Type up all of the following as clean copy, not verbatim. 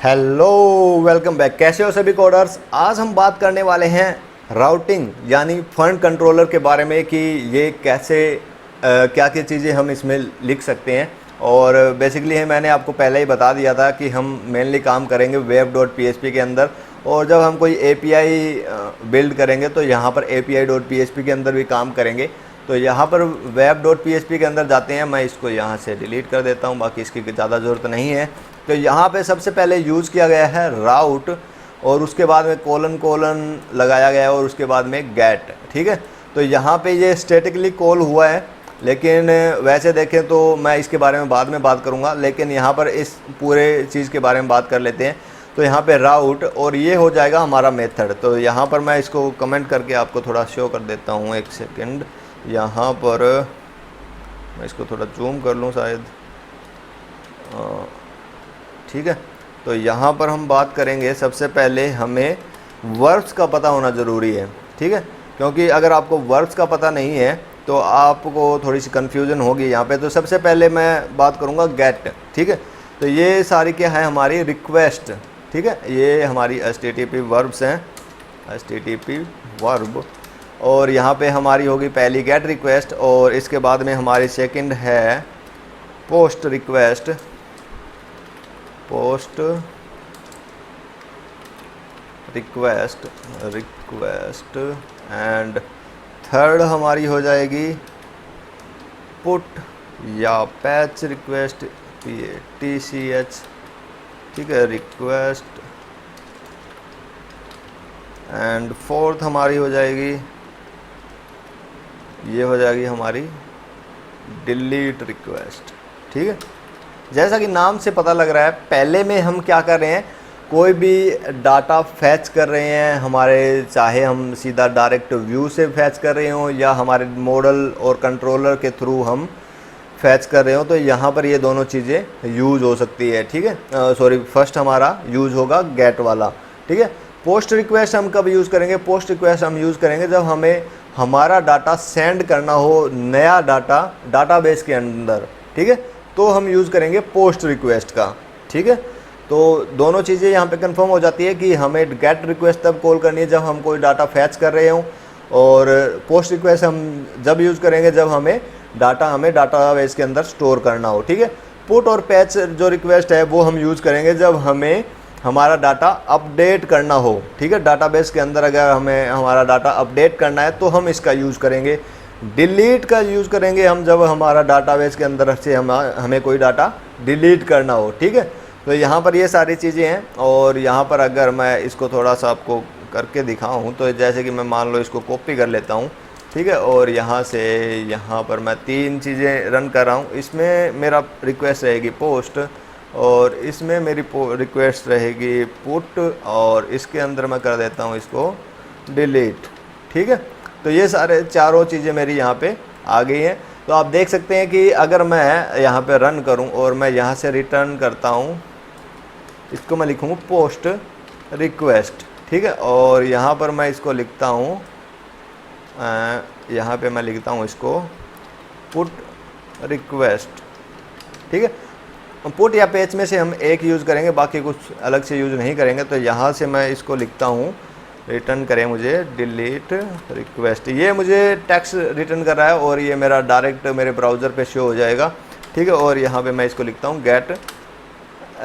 Hello, welcome back. कैसे हो सभी कोडर्स। आज हम बात करने वाले हैं राउटिंग यानी फंड कंट्रोलर के बारे में कि ये कैसे क्या क्या चीज़ें हम इसमें लिख सकते हैं। और बेसिकली है मैंने आपको पहले ही बता दिया था कि हम मेनली काम करेंगे web.php के अंदर, और जब हम कोई API बिल्ड करेंगे तो यहाँ पर API.php के अंदर भी काम करेंगे। तो यहाँ पर web.php के अंदर जाते हैं। मैं इसको यहाँ से डिलीट कर देता हूँ, बाकी इसकी ज़्यादा ज़रूरत नहीं है। तो यहाँ पे सबसे पहले यूज़ किया गया है राउट, और उसके बाद में कोलन कोलन लगाया गया है, और उसके बाद में गेट। ठीक है, तो यहाँ पे ये स्टैटिकली कॉल हुआ है, लेकिन वैसे देखें तो मैं इसके बारे में बाद में बात करूँगा। लेकिन यहाँ पर इस पूरे चीज़ के बारे में बात कर लेते हैं। तो यहाँ पे राउट, और ये हो जाएगा हमारा मेथड। तो यहाँ पर मैं इसको कमेंट करके आपको थोड़ा शो कर देता हूँ। एक सेकेंड, यहाँ पर मैं इसको थोड़ा जूम कर लूँ शायद। ठीक है, तो यहाँ पर हम बात करेंगे। सबसे पहले हमें वर्ब्स का पता होना ज़रूरी है। ठीक है, क्योंकि अगर आपको वर्ब्स का पता नहीं है तो आपको थोड़ी सी कन्फ्यूज़न होगी यहाँ पे। तो सबसे पहले मैं बात करूँगा गेट। ठीक है, तो ये सारी क्या है, हमारी रिक्वेस्ट। ठीक है, ये हमारी HTTP वर्ब्स हैं, HTTP वर्ब। और यहाँ पे हमारी होगी पहली गेट रिक्वेस्ट, और इसके बाद में हमारी सेकंड है post request, post request request and third हमारी हो जाएगी पुट या पैच रिक्वेस्ट, PATCH। ठीक है, रिक्वेस्ट। एंड फोर्थ हमारी हो जाएगी, ये हो जाएगी हमारी डिलीट रिक्वेस्ट। ठीक है, जैसा कि नाम से पता लग रहा है, पहले में हम क्या कर रहे हैं, कोई भी डाटा फैच कर रहे हैं हमारे, चाहे हम सीधा डायरेक्ट व्यू से फैच कर रहे हों या हमारे मॉडल और कंट्रोलर के थ्रू हम फैच कर रहे हो, तो यहाँ पर ये दोनों चीज़ें यूज़ हो सकती है। ठीक है, सॉरी, फर्स्ट हमारा यूज़ होगा गेट वाला। ठीक है, पोस्ट रिक्वेस्ट हम कब यूज़ करेंगे, पोस्ट रिक्वेस्ट हम यूज़ करेंगे जब हमें हमारा डाटा सेंड करना हो, नया डाटा डाटाबेस के अंदर। ठीक है, तो हम यूज़ करेंगे पोस्ट रिक्वेस्ट का। ठीक है, तो दोनों चीज़ें यहाँ पे कंफर्म हो जाती है कि हमें गेट रिक्वेस्ट तब कॉल करनी है जब हम कोई डाटा फैच कर रहे हों, और पोस्ट रिक्वेस्ट हम जब यूज़ करेंगे जब हमें डाटाबेस के अंदर स्टोर करना हो। ठीक है, पुट और पैच जो रिक्वेस्ट है वो हम यूज़ करेंगे जब हमें हमारा डाटा अपडेट करना हो। ठीक है, डाटाबेस के अंदर अगर हमें हमारा डाटा अपडेट करना है तो हम इसका यूज़ करेंगे। डिलीट का यूज़ करेंगे हम जब हमारा डाटाबेस के अंदर से हमें कोई डाटा डिलीट करना हो। ठीक है, तो यहाँ पर ये सारी चीज़ें हैं। और यहाँ पर अगर मैं इसको थोड़ा सा आपको करके दिखाऊँ, तो जैसे कि मैं मान लो इसको कॉपी कर लेता हूँ। ठीक है, और यहाँ से यहाँ पर मैं 3 चीज़ें रन कर रहा हूँ। इसमें मेरा रिक्वेस्ट रहेगी पोस्ट, और इसमें मेरी रिक्वेस्ट रहेगी पुट, और इसके अंदर मैं कर देता हूँ इसको डिलीट। ठीक है, तो ये सारे चारों चीज़ें मेरी यहाँ पे आ गई हैं। तो आप देख सकते हैं कि अगर मैं यहाँ पे रन करूँ और मैं यहाँ से रिटर्न करता हूँ, इसको मैं लिखूँगा पोस्ट रिक्वेस्ट। ठीक है, और यहाँ पर मैं इसको लिखता हूँ, यहाँ पे मैं लिखता हूँ इसको पुट रिक्वेस्ट। ठीक है, पुट या पैच में से हम एक यूज़ करेंगे, बाकी कुछ अलग से यूज़ नहीं करेंगे। तो यहाँ से मैं इसको लिखता हूँ, रिटर्न करें मुझे डिलीट रिक्वेस्ट। ये मुझे टेक्स्ट रिटर्न कर रहा है, और ये मेरा डायरेक्ट मेरे ब्राउज़र पे शो हो जाएगा। ठीक है, और यहाँ पे मैं इसको लिखता हूँ गेट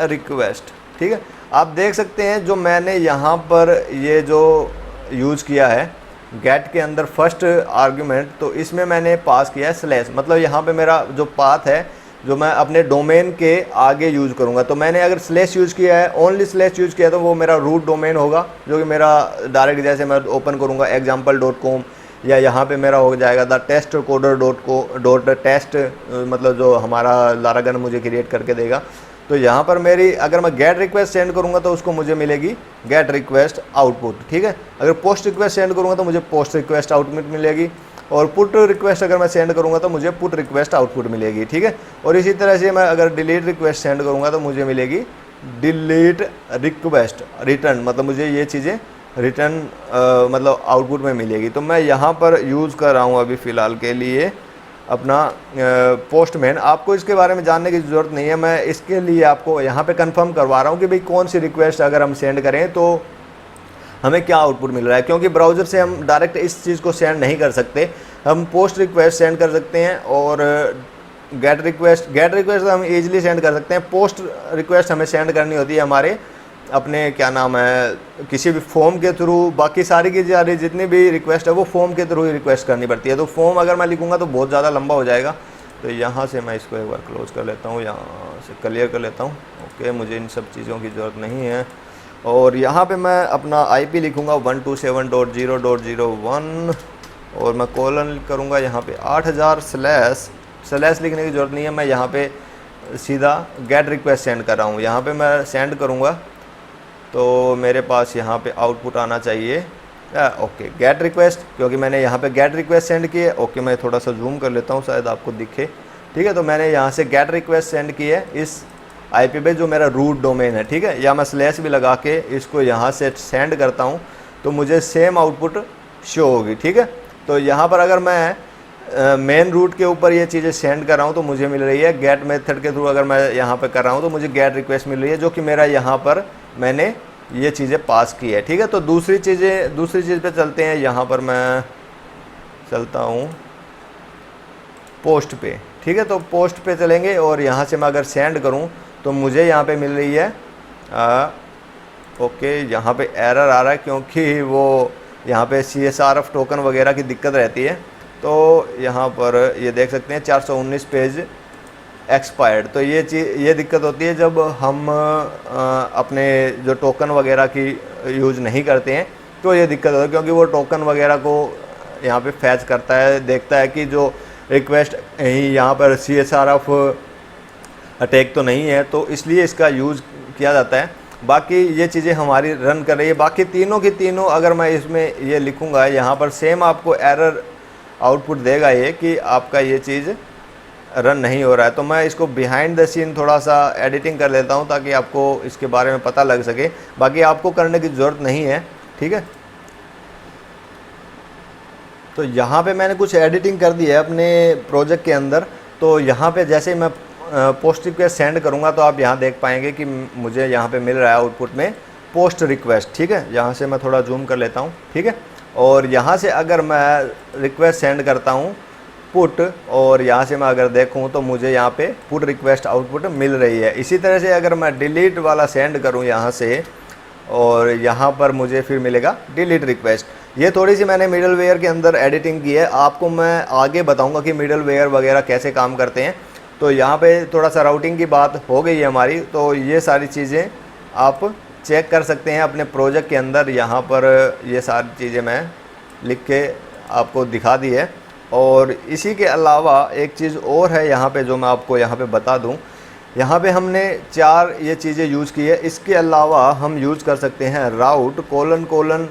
रिक्वेस्ट। ठीक है, आप देख सकते हैं जो मैंने यहाँ पर ये जो यूज़ किया है गेट के अंदर फर्स्ट आर्ग्यूमेंट, तो इसमें मैंने पास किया है स्लैश। मतलब यहाँ पे मेरा जो पाथ है जो मैं अपने डोमेन के आगे यूज़ करूँगा, तो मैंने अगर स्लैश यूज़ किया है, ओनली स्लैश यूज़ किया, तो वो मेरा रूट डोमेन होगा, जो कि मेरा डायरेक्ट जैसे मैं ओपन करूँगा example.com, या यहाँ पे मेरा हो जाएगा the test coder dot test, मतलब जो हमारा लारागन मुझे क्रिएट करके देगा। तो यहाँ पर मेरी अगर मैं गेट रिक्वेस्ट सेंड करूँगा तो उसको मुझे मिलेगी गेट रिक्वेस्ट आउटपुट। ठीक है, अगर पोस्ट रिक्वेस्ट सेंड करूँगा तो मुझे पोस्ट रिक्वेस्ट आउटपुट मिलेगी, और पुट रिक्वेस्ट अगर मैं सेंड करूँगा तो मुझे पुट रिक्वेस्ट आउटपुट मिलेगी। ठीक है, और इसी तरह से मैं अगर डिलीट रिक्वेस्ट सेंड करूँगा तो मुझे मिलेगी डिलीट रिक्वेस्ट रिटर्न, मतलब मुझे ये चीज़ें रिटर्न मतलब आउटपुट में मिलेगी। तो मैं यहाँ पर यूज़ कर रहा हूँ अभी फ़िलहाल के लिए अपना पोस्टमैन। आपको इसके बारे में जानने की ज़रूरत नहीं है, मैं इसके लिए आपको यहाँ पे कंफर्म करवा रहा हूँ कि भाई कौन सी रिक्वेस्ट अगर हम सेंड करें तो हमें क्या आउटपुट मिल रहा है। क्योंकि ब्राउज़र से हम डायरेक्ट इस चीज़ को सेंड नहीं कर सकते, हम पोस्ट रिक्वेस्ट सेंड कर सकते हैं और गेट रिक्वेस्ट हम ईजिली सेंड कर सकते हैं। पोस्ट रिक्वेस्ट हमें सेंड करनी होती है हमारे अपने क्या नाम है किसी भी फॉर्म के थ्रू। बाकी सारी की सारी जितनी भी रिक्वेस्ट है वो फॉर्म के थ्रू ही रिक्वेस्ट करनी पड़ती है। तो फॉर्म अगर मैं लिखूँगा तो बहुत ज़्यादा लंबा हो जाएगा, तो यहाँ से मैं इसको एक बार क्लोज़ कर लेता हूँ, यहाँ से क्लियर कर लेता हूँ। ओके, मुझे इन सब चीज़ों की ज़रूरत नहीं है। और यहाँ पे मैं अपना IP लिखूँगा 127.0.0.1 और मैं कोलन करूँगा यहाँ पे 8000 स्लैश लिखने की ज़रूरत नहीं है। मैं यहाँ पे सीधा गेट रिक्वेस्ट सेंड कर रहा हूँ, यहाँ पे मैं सेंड करूँगा तो मेरे पास यहाँ पे आउटपुट आना चाहिए ओके गेट रिक्वेस्ट, क्योंकि मैंने यहाँ पे गेट रिक्वेस्ट सेंड की है। ओके, मैं थोड़ा सा जूम कर लेता हूँ शायद आपको दिखे। ठीक है, तो मैंने यहाँ से गेट रिक्वेस्ट सेंड की है इस IP पे जो मेरा रूट डोमेन है। ठीक है, या मैं स्लैश भी लगा के इसको यहाँ से सेंड करता हूँ तो मुझे सेम आउटपुट शो होगी। ठीक है, तो यहाँ पर अगर मैं मेन रूट के ऊपर ये चीज़ें सेंड कर रहा हूँ तो मुझे मिल रही है गेट मेथड के थ्रू। अगर मैं यहाँ पे कर रहा हूँ तो मुझे गेट रिक्वेस्ट मिल रही है, जो कि मेरा यहाँ पर मैंने ये चीज़ें पास की है। ठीक है, तो दूसरी चीज़ पे चलते हैं। यहाँ पर मैं चलता हूँ पोस्ट पे। ठीक है, तो पोस्ट पे चलेंगे और यहाँ से मैं अगर सेंड करूँ तो मुझे यहाँ पे मिल रही है ओके, यहाँ पे एरर आ रहा है क्योंकि वो यहाँ पे CSRF टोकन वगैरह की दिक्कत रहती है। तो यहाँ पर ये देख सकते हैं 419 पेज एक्सपायर्ड। तो ये दिक्कत होती है जब हम अपने जो टोकन वगैरह की यूज़ नहीं करते हैं तो ये दिक्कत होती है, क्योंकि वो टोकन वगैरह को यहाँ पे फैच करता है, देखता है कि जो रिक्वेस्ट यहाँ पर CSRF अटैक तो नहीं है, तो इसलिए इसका यूज़ किया जाता है। बाकी ये चीज़ें हमारी रन कर रही है। बाकी तीनों की तीनों अगर मैं इसमें ये लिखूँगा यहाँ पर सेम आपको एरर आउटपुट देगा ये कि आपका ये चीज़ रन नहीं हो रहा है। तो मैं इसको बिहाइंड द सीन थोड़ा सा एडिटिंग कर लेता हूँ ताकि आपको इसके बारे में पता लग सके। बाकी आपको करने की ज़रूरत नहीं है। ठीक है, तो यहाँ पे मैंने कुछ एडिटिंग कर दी है अपने प्रोजेक्ट के अंदर। तो यहाँ पे जैसे मैं पोस्ट रिक्वेस्ट सेंड करूँगा तो आप यहाँ देख पाएंगे कि मुझे यहाँ पे मिल रहा है आउटपुट में पोस्ट रिक्वेस्ट। ठीक है, यहाँ से मैं थोड़ा जूम कर लेता हूँ। ठीक है, और यहाँ से अगर मैं रिक्वेस्ट सेंड करता हूँ पुट, और यहाँ से मैं अगर देखूँ तो मुझे यहाँ पे पुट रिक्वेस्ट आउटपुट मिल रही है। इसी तरह से अगर मैं डिलीट वाला सेंड करूँ यहाँ से, और यहाँ पर मुझे फिर मिलेगा डिलीट रिक्वेस्ट। ये थोड़ी सी मैंने मिडल वेयर के अंदर एडिटिंग की है, आपको मैं आगे बताऊँगा कि मिडल वेयर वगैरह कैसे काम करते हैं। तो यहाँ पे थोड़ा सा राउटिंग की बात हो गई है हमारी, तो ये सारी चीज़ें आप चेक कर सकते हैं अपने प्रोजेक्ट के अंदर। यहाँ पर ये सारी चीज़ें मैं लिख के आपको दिखा दी है। और इसी के अलावा एक चीज़ और है यहाँ पे जो मैं आपको यहाँ पे बता दूँ। यहाँ पे हमने 4 ये चीज़ें यूज़ की है। इसके अलावा हम यूज़ कर सकते हैं राउट कोलन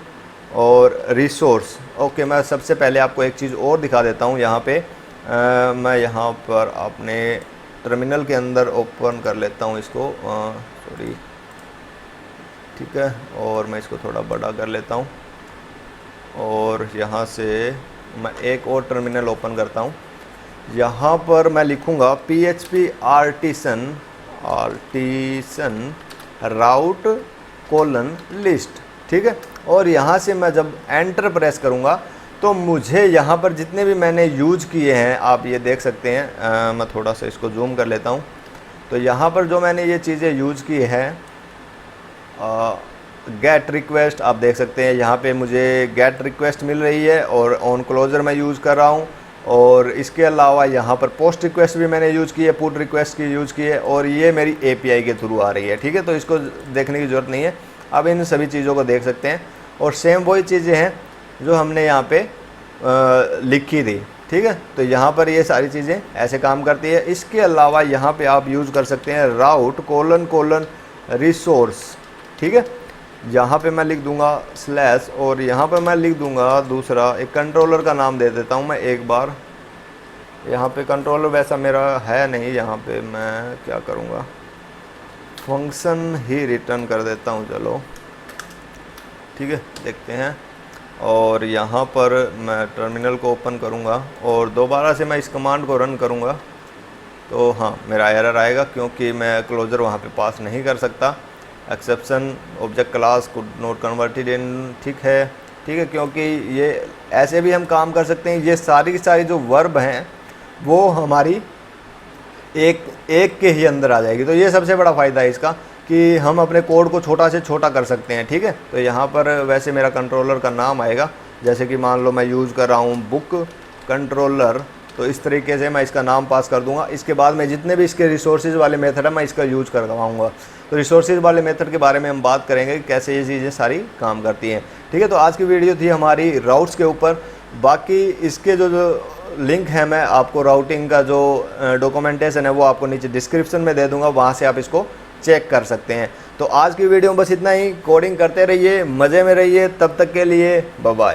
और रिसोर्स। ओके, मैं सबसे पहले आपको एक चीज़ और दिखा देता हूँ। यहाँ पे मैं यहाँ पर अपने टर्मिनल के अंदर ओपन कर लेता हूँ इसको, सॉरी। ठीक है, और मैं इसको थोड़ा बड़ा कर लेता हूँ और यहाँ से मैं एक और टर्मिनल ओपन करता हूँ। यहाँ पर मैं लिखूँगा PHP आर्टिसन राउट कोलन लिस्ट। ठीक है, और यहाँ से मैं जब एंटर प्रेस करूँगा तो मुझे यहाँ पर जितने भी मैंने यूज़ किए हैं आप ये देख सकते हैं। मैं थोड़ा सा इसको जूम कर लेता हूँ। तो यहाँ पर जो मैंने ये चीज़ें यूज़ की हैं, गेट रिक्वेस्ट आप देख सकते हैं, यहाँ पे मुझे गेट रिक्वेस्ट मिल रही है और ऑन क्लोजर मैं यूज़ कर रहा हूँ। और इसके अलावा यहाँ पर पोस्ट रिक्वेस्ट भी मैंने यूज़ की है, पुट रिक्वेस्ट की यूज़ की है, और ये मेरी API के थ्रू आ रही है। ठीक है, तो इसको देखने की ज़रूरत नहीं है, आप इन सभी चीज़ों को देख सकते हैं। और सेम वही चीज़ें हैं जो हमने यहाँ पे लिखी थी। ठीक है, तो यहाँ पर ये सारी चीज़ें ऐसे काम करती है। इसके अलावा यहाँ पे आप यूज़ कर सकते हैं राउट कोलन रिसोर्स। ठीक है, यहाँ पे मैं लिख दूंगा स्लैश, और यहाँ पर मैं लिख दूंगा दूसरा एक कंट्रोलर का नाम दे देता हूँ मैं एक बार। यहाँ पे कंट्रोलर वैसा मेरा है नहीं, यहाँ पे मैं क्या करूँगा फंक्शन ही रिटर्न कर देता हूँ। चलो ठीक है, देखते हैं। और यहाँ पर मैं टर्मिनल को ओपन करूँगा और दोबारा से मैं इस कमांड को रन करूँगा तो हाँ मेरा एरर आएगा, क्योंकि मैं क्लोजर वहाँ पे पास नहीं कर सकता। Exception object class could not converted in, ठीक है, क्योंकि ये ऐसे भी हम काम कर सकते हैं। ये सारी की सारी जो वर्ब हैं वो हमारी एक के ही अंदर आ जाएगी। तो ये सबसे बड़ा फ़ायदा है इसका कि हम अपने कोड को छोटा से छोटा कर सकते हैं, ठीक है। तो यहाँ पर वैसे मेरा कंट्रोलर का नाम आएगा, जैसे कि मान लो मैं यूज़ कर रहा हूँ बुक कंट्रोलर, तो इस तरीके से मैं इसका नाम पास कर दूंगा। इसके बाद मैं जितने भी इसके रिसोर्सेज वाले मेथड है मैं इसका यूज़ करवाऊँगा। तो रिसोर्सेज वाले मेथड के बारे में हम बात करेंगे कि कैसे ये चीज़ें सारी काम करती हैं, ठीक है। तो आज की वीडियो थी हमारी राउट्स के ऊपर। बाकी इसके जो लिंक है मैं आपको राउटिंग का जो डॉक्यूमेंटेशन है वो आपको नीचे डिस्क्रिप्शन में दे दूंगा, वहाँ से आप इसको चेक कर सकते हैं। तो आज की वीडियो में बस इतना ही। कोडिंग करते रहिए, मज़े में रहिए, तब तक के लिए बाय बाय।